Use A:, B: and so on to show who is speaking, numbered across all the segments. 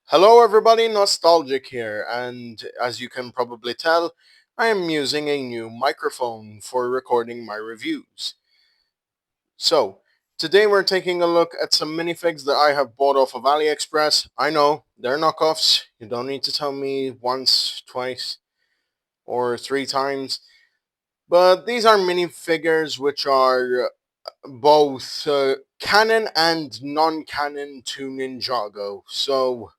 A: Hello everybody, Nostalgic here, and as you can probably tell, I am using a new microphone for recording my reviews. So, today we're taking a look at some minifigs that I have bought off of Aliexpress. I know, they're knockoffs, you don't need to tell me once, twice, or three times, but these are minifigures which are both canon and non-canon to Ninjago. So,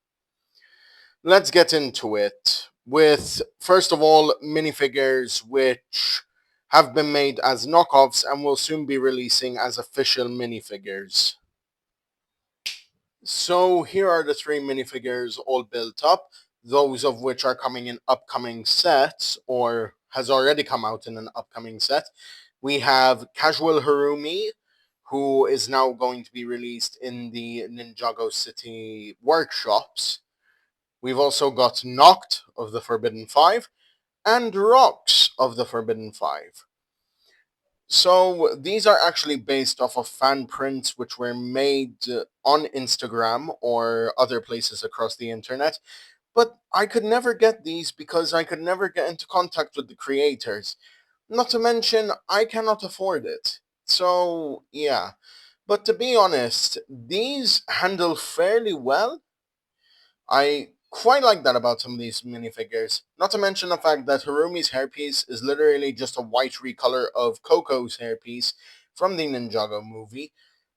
A: let's get into it with, first of all, minifigures which have been made as knockoffs and will soon be releasing as official minifigures. So here are the three minifigures all built up, those of which are coming in upcoming sets or has already come out in an upcoming set. We have Casual Harumi, who is now going to be released in the Ninjago City workshops. We've also got Noct of the Forbidden Five and Rocks of the Forbidden Five. So these are actually based off of fan prints which were made on Instagram or other places across the internet. But I could never get these because I could never get into contact with the creators. Not to mention, I cannot afford it. So, yeah. But to be honest, these handle fairly well. I quite like that about some of these minifigures. Not to mention the fact that Harumi's hairpiece is literally just a white recolor of Coco's hairpiece from the Ninjago movie.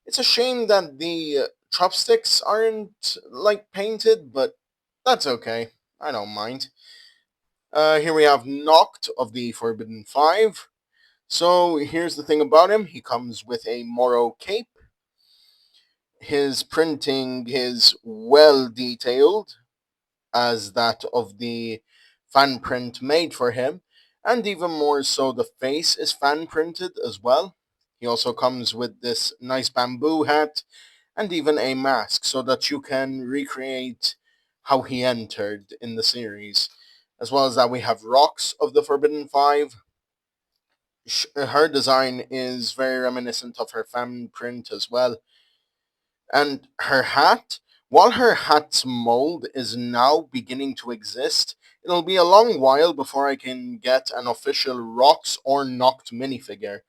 A: It's a shame that the chopsticks aren't, like, painted, but that's okay. I don't mind. Here we have Noct of the Forbidden Five. So here's the thing about him. He comes with a Moro cape. His printing is well detailed, as that of the fan print made for him, and even more so the face is fan printed as well. He also comes with this nice bamboo hat and even a mask so that you can recreate how he entered in the series. As well as that, we have Rocks of the Forbidden Five. Her design is very reminiscent of her fan print as well. And her hat, while her hat's mold is now beginning to exist, it'll be a long while before I can get an official Rocks or Noct minifigure,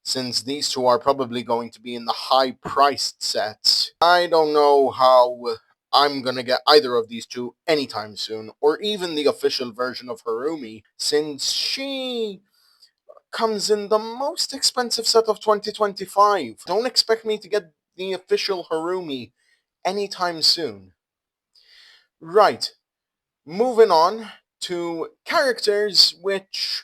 A: since these two are probably going to be in the high-priced sets. I don't know how I'm gonna get either of these two anytime soon, or even the official version of Harumi, since she comes in the most expensive set of 2025. Don't expect me to get the official Harumi anytime soon. Right, moving on to characters which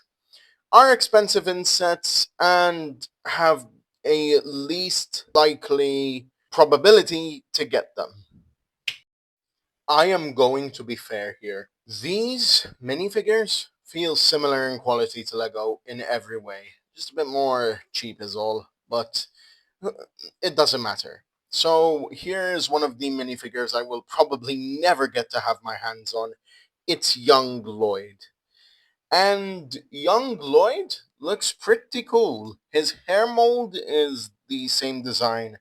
A: are expensive in sets and have a least likely probability to get them. I am going to be fair here. These minifigures feel similar in quality to Lego in every way. Just a bit more cheap is all, but it doesn't matter. So here's one of the minifigures I will probably never get to have my hands on. It's young Lloyd. And young Lloyd looks pretty cool. His hair mold is the same design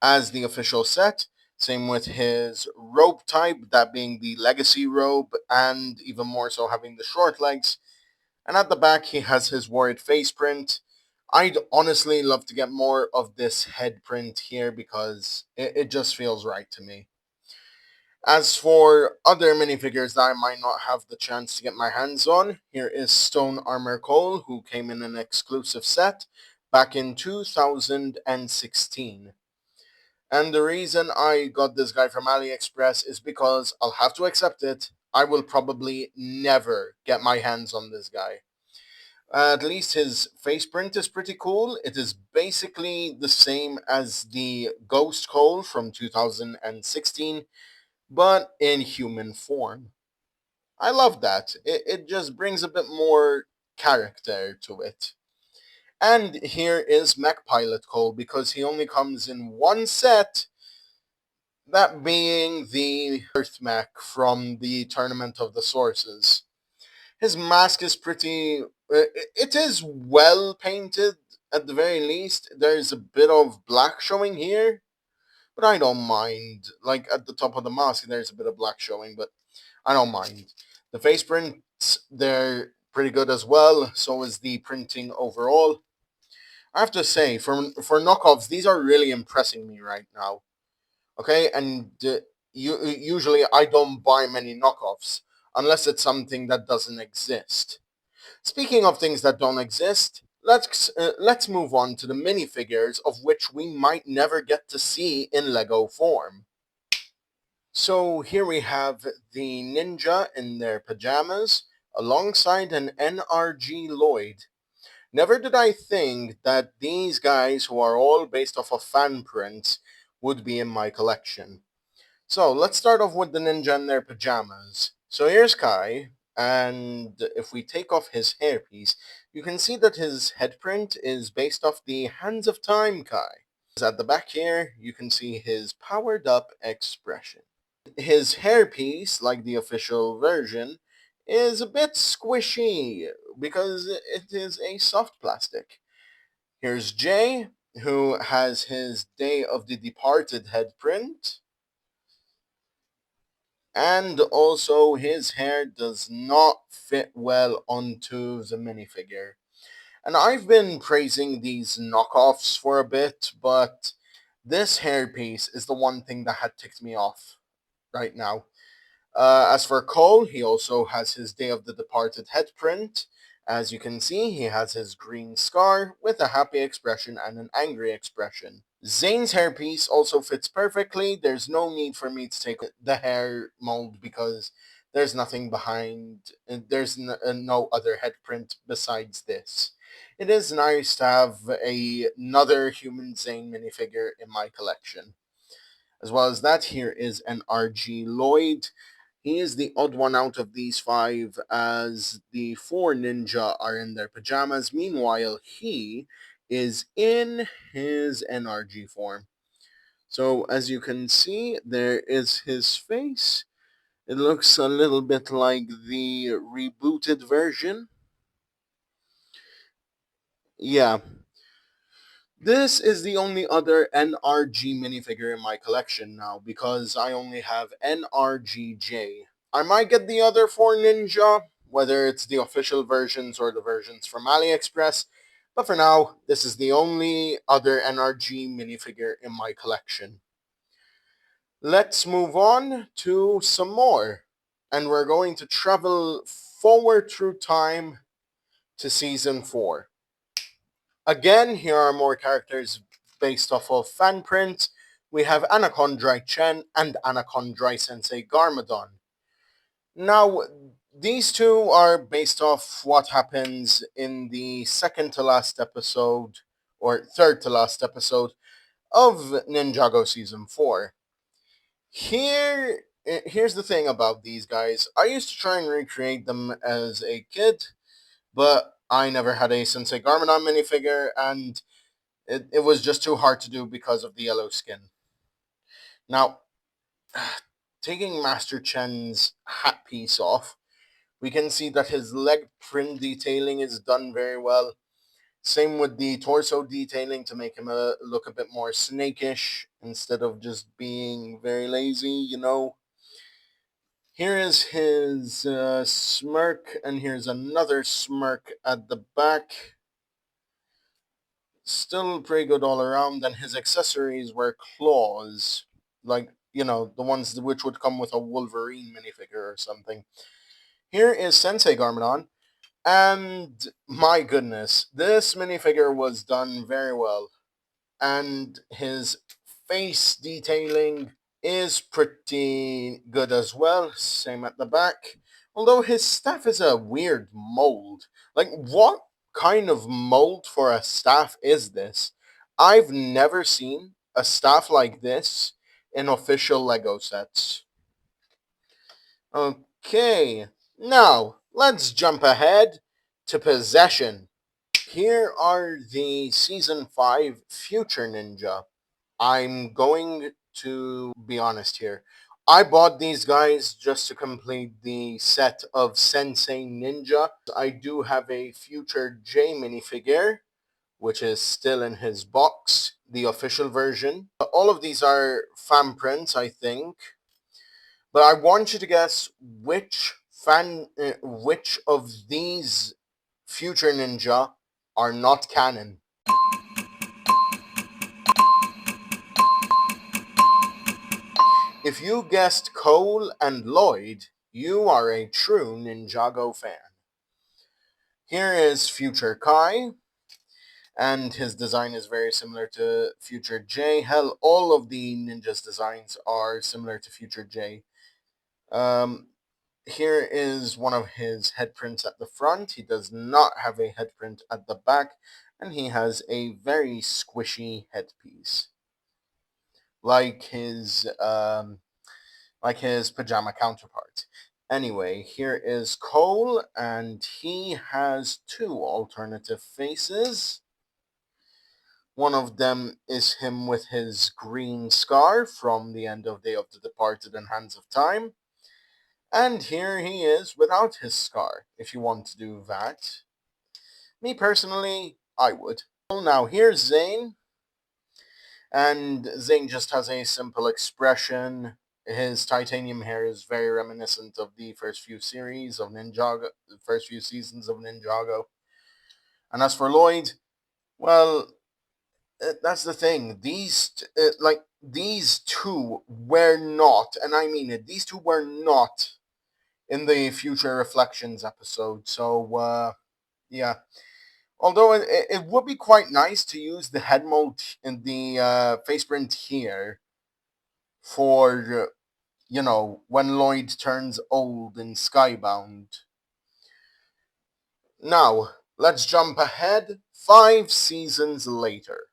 A: as the official set. Same with his robe type, that being the legacy robe, and even more so having the short legs. And at the back, he has his worried face print. I'd honestly love to get more of this head print here because it just feels right to me. As for other minifigures that I might not have the chance to get my hands on, here is Stone Armor Cole, who came in an exclusive set back in 2016. And the reason I got this guy from AliExpress is because I'll have to accept it. I will probably never get my hands on this guy. At least his face print is pretty cool. It is basically the same as the Ghost Cole from 2016, but in human form. I love that. It just brings a bit more character to it. And here is Mech Pilot Cole, because he only comes in one set. That being the Earth mech from the Tournament of the Sources. His mask is pretty. It is well painted at the very least. There's a bit of black showing here, but I don't mind. Like at the top of the mask, there's a bit of black showing, but I don't mind. The face prints, they're pretty good as well. So is the printing overall. I have to say, for knockoffs, these are really impressing me right now. Okay, and usually I don't buy many knockoffs unless it's something that doesn't exist. Speaking of things that don't exist, let's move on to the minifigures of which we might never get to see in Lego form. So here we have the ninja in their pajamas alongside an NRG Lloyd. Never did I think that these guys, who are all based off of fan prints, would be in my collection. So let's start off with the ninja in their pajamas. So here's Kai, and if we take off his hairpiece, you can see that his head print is based off the Hands of Time Kai. At the back here, you can see his powered up expression. His hairpiece, like the official version, is a bit squishy because it is a soft plastic. Here's Jay, who has his Day of the Departed head print. And also his hair does not fit well onto the minifigure. And I've been praising these knockoffs for a bit, but this hairpiece is the one thing that had ticked me off right now. As for Cole, he also has his Day of the Departed head print. As you can see, he has his green scar with a happy expression and an angry expression. Zane's hairpiece also fits perfectly. There's no need for me to take the hair mold because there's nothing behind, there's no other head print besides this. It is nice to have another human Zane minifigure in my collection. As well as that, here is NRG Lloyd. He is the odd one out of these five, as the four ninja are in their pajamas. Meanwhile, he is in his NRG form. So, as you can see, there is his face. It looks a little bit like the rebooted version. Yeah, this is the only other NRG minifigure in my collection now because I only have NRGJ. I might get the other four ninja, whether it's the official versions or the versions from Aliexpress, but for now, this is the only other NRG minifigure in my collection. Let's move on to some more, and we're going to travel forward through time to season 4. Again, here are more characters based off of fan print. We have Anacondrai Chen and Anacondrai Sensei Garmadon. Now, these two are based off what happens in the second to last episode, or third to last episode, of Ninjago Season 4. Here's the thing about these guys. I used to try and recreate them as a kid, but I never had a Sensei Garmadon minifigure, and it was just too hard to do because of the yellow skin. Now, taking Master Chen's hat piece off, we can see that his leg print detailing is done very well. Same with the torso detailing to make him look a bit more snakish instead of just being very lazy. Here is his smirk, and here's another smirk at the back. Still pretty good all around, and his accessories were claws, like, the ones which would come with a Wolverine minifigure or something. Here is Sensei Garmadon, and my goodness, this minifigure was done very well, and his face detailing is pretty good as well, same at the back. Although his staff is a weird mold. Like, what kind of mold for a staff is this? I've never seen a staff like this in official Lego sets. Okay, now let's jump ahead to Possession. Here are the Season 5 Future Ninja. I'm going to be honest here. I bought these guys just to complete the set of Sensei Ninja. I do have a Future J minifigure, which is still in his box, the official version. All of these are fan prints, I think. But I want you to guess which of these Future Ninja are not canon. If you guessed Cole and Lloyd, you are a true Ninjago fan. Here is Future Kai, and his design is very similar to Future J. Hell, all of the ninjas' designs are similar to Future J. Here is one of his head prints at the front. He does not have a head print at the back, and he has a very squishy headpiece, like his pajama counterpart. Anyway, here is Cole, and he has two alternative faces. One of them is him with his green scar from the end of Day of the Departed and Hands of Time. And here he is without his scar, if you want to do that. Me personally, I would. Now here's Zane, and Zane just has a simple expression. His titanium hair is very reminiscent of the first few series of Ninjago, the first few seasons of Ninjago. And as for Lloyd, well, that's the thing. These two were not, and I mean it. These two were not in the Future Reflections episode. So yeah. Although it would be quite nice to use the head mold in the face print here for when Lloyd turns old in Skybound. Now let's jump ahead 5 seasons later.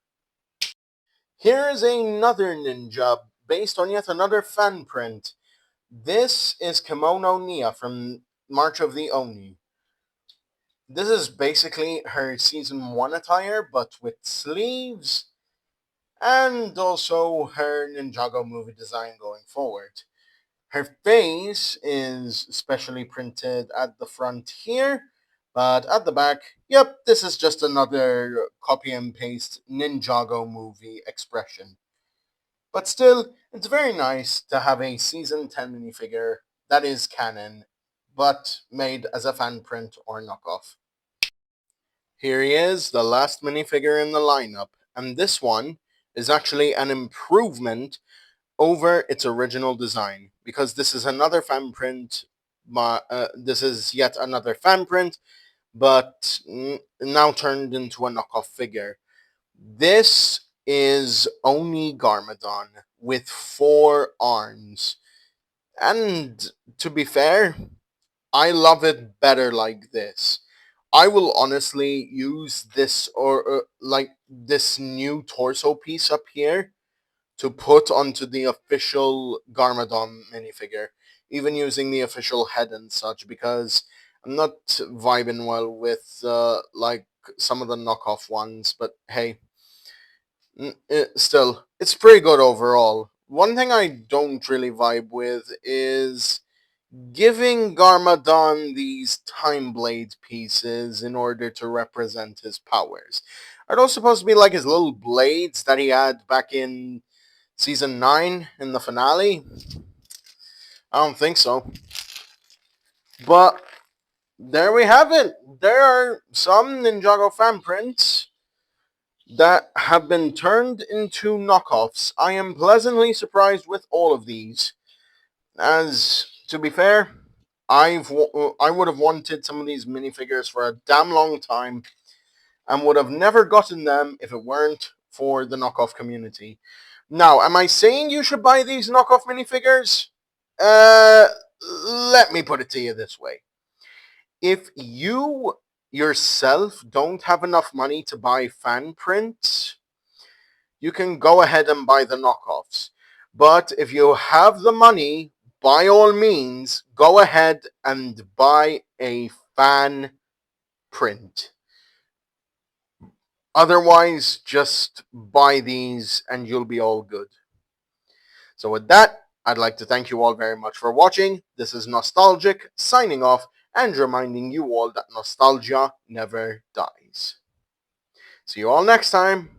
A: Here is another ninja based on yet another fan print. This is Kimono Nia from March of the Oni. This is basically her season 1 attire, but with sleeves, and also her Ninjago movie design going forward. Her face is specially printed at the front here, but at the back, yep, this is just another copy and paste Ninjago movie expression. But still, it's very nice to have a Season 10 minifigure that is canon, but made as a fan print or knockoff. Here he is, the last minifigure in the lineup, and this one is actually an improvement over its original design, because this is another fan print. This is yet another fan print, but now turned into a knockoff figure. This is only Garmadon with 4 arms. And to be fair, I love it better like this. I will honestly use this or like this new torso piece up here to put onto the official Garmadon minifigure, even using the official head and such, because I'm not vibing well with like some of the knockoff ones. But hey, still, it's pretty good overall. One thing I don't really vibe with is giving Garmadon these Time Blade pieces in order to represent his powers. Are those supposed to be like his little blades that he had back in Season 9 in the finale? I don't think so. But there we have it. There are some Ninjago fan prints that have been turned into knockoffs. I am pleasantly surprised with all of these. As, to be fair, I would have wanted some of these minifigures for a damn long time and would have never gotten them if it weren't for the knockoff community. Now, am I saying you should buy these knockoff minifigures? Let me put it to you this way. If you yourself don't have enough money to buy fan prints, you can go ahead and buy the knockoffs. But if you have the money, by all means, go ahead and buy a fan print. Otherwise, just buy these and you'll be all good. So with that, I'd like to thank you all very much for watching. This is Nostalgic, signing off and reminding you all that nostalgia never dies. See you all next time.